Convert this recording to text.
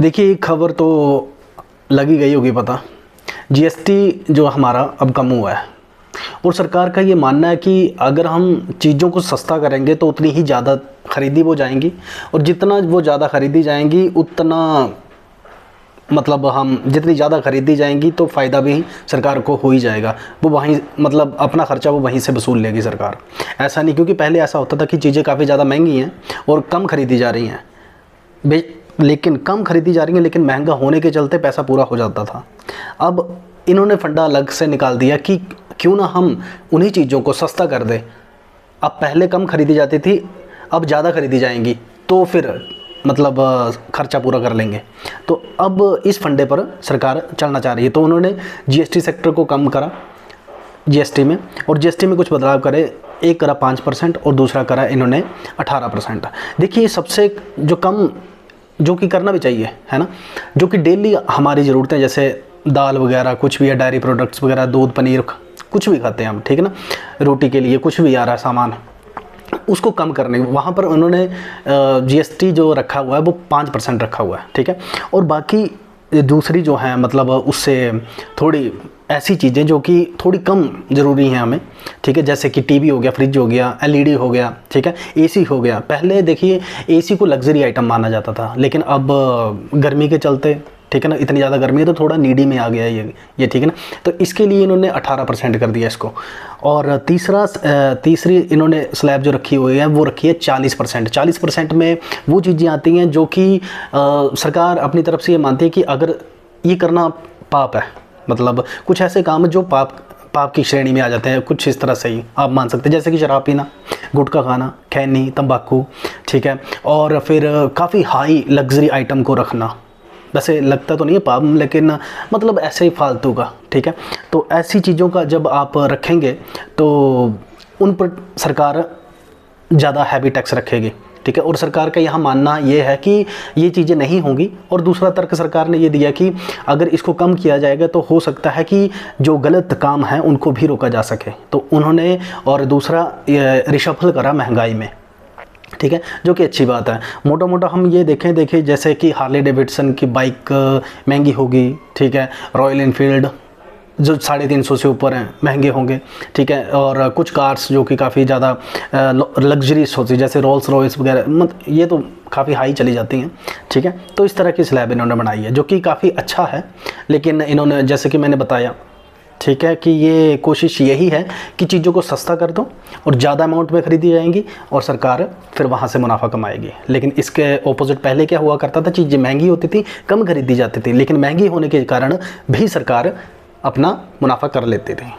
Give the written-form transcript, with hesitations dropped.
देखिए, एक खबर तो लगी गई होगी पता। जीएसटी जो हमारा अब कम हुआ है और सरकार का ये मानना है कि अगर हम चीज़ों को सस्ता करेंगे तो उतनी ही ज़्यादा खरीदी वो जाएंगी, और जितना वो ज़्यादा खरीदी जाएंगी उतना मतलब हम जितनी ज़्यादा खरीदी जाएंगी तो फ़ायदा भी सरकार को हो ही जाएगा। वो वहीं मतलब अपना ख़र्चा वो वहीं से वसूल लेगी सरकार। ऐसा नहीं, क्योंकि पहले ऐसा होता था कि चीज़ें काफ़ी ज़्यादा महंगी हैं और कम खरीदी जा रही हैं, लेकिन कम खरीदी जा रही हैं लेकिन महंगा होने के चलते पैसा पूरा हो जाता था। अब इन्होंने फंडा अलग से निकाल दिया कि क्यों ना हम उन्हीं चीज़ों को सस्ता कर दें। अब पहले कम खरीदी जाती थी, अब ज़्यादा खरीदी जाएंगी तो फिर मतलब खर्चा पूरा कर लेंगे। तो अब इस फंडे पर सरकार चलना चाह रही है। तो उन्होंने जीएसटी सेक्टर को कम करा जीएसटी में, और जीएसटी में कुछ बदलाव करे। एक करा 5% और दूसरा करा इन्होंने 18%। देखिए, सबसे जो कम, जो कि करना भी चाहिए, है ना, जो कि डेली हमारी ज़रूरतें जैसे दाल वगैरह कुछ भी है, डायरी प्रोडक्ट्स वगैरह, दूध पनीर कुछ भी खाते हैं हम, ठीक है ना, रोटी के लिए कुछ भी आ रहा है सामान, उसको कम करने, वहाँ पर उन्होंने जीएसटी जो रखा हुआ है वो 5% रखा हुआ है, ठीक है। और बाकी दूसरी जो है मतलब उससे थोड़ी ऐसी चीज़ें जो कि थोड़ी कम ज़रूरी हैं हमें, ठीक है, जैसे कि टीवी हो गया, फ्रिज हो गया, एलईडी हो गया, ठीक है, एसी हो गया। पहले देखिए एसी को लग्जरी आइटम माना जाता था, लेकिन अब गर्मी के चलते, ठीक है ना, इतनी ज़्यादा गर्मी है तो थोड़ा नीडी में आ गया है ये, ठीक है ना। तो इसके लिए इन्होंने 18% कर दिया इसको। और तीसरी इन्होंने स्लैब जो रखी हुई है वो रखी है 40%। 40% में वो चीज़ें आती हैं जो कि सरकार अपनी तरफ से ये मानती है कि अगर ये करना पाप है, मतलब कुछ ऐसे काम जो पाप की श्रेणी में आ जाते हैं, कुछ इस तरह से ही आप मान सकते हैं, जैसे कि शराब पीना, गुटखा खाना, खैनी, तंबाकू, ठीक है, और फिर काफ़ी हाई लग्जरी आइटम को रखना। वैसे लगता तो नहीं है पाप, लेकिन मतलब ऐसे ही फालतू का, ठीक है। तो ऐसी चीज़ों का जब आप रखेंगे तो उन पर सरकार ज़्यादा हैवी टैक्स रखेगी, ठीक है। और सरकार का यहाँ मानना ये है कि ये चीज़ें नहीं होंगी। और दूसरा तर्क सरकार ने ये दिया कि अगर इसको कम किया जाएगा तो हो सकता है कि जो गलत काम है उनको भी रोका जा सके। तो उन्होंने, और दूसरा रिशफल करा महंगाई में, ठीक है, जो कि अच्छी बात है। मोटा मोटा हम ये देखें जैसे कि हार्ले डेविडसन की बाइक महंगी होगी, ठीक है, रॉयल इनफील्ड जो 350 से ऊपर हैं महंगे होंगे, ठीक है, और कुछ कार्स जो कि काफ़ी ज़्यादा लग्जरीस होती है जैसे रोल्स रॉयस वगैरह, ये तो काफ़ी हाई चली जाती हैं, ठीक है। तो इस तरह की स्लैब इन्होंने बनाई है जो कि काफ़ी अच्छा है। लेकिन इन्होंने, जैसे कि मैंने बताया, ठीक है, कि ये कोशिश यही है कि चीज़ों को सस्ता कर दो और ज़्यादा अमाउंट में ख़रीदी जाएंगी और सरकार फिर वहाँ से मुनाफा कमाएगी। लेकिन इसके ऑपोजिट पहले क्या हुआ करता था, चीज़ें महंगी होती थी, कम खरीदी जाती थी, लेकिन महंगी होने के कारण भी सरकार अपना मुनाफा कर लेती थी।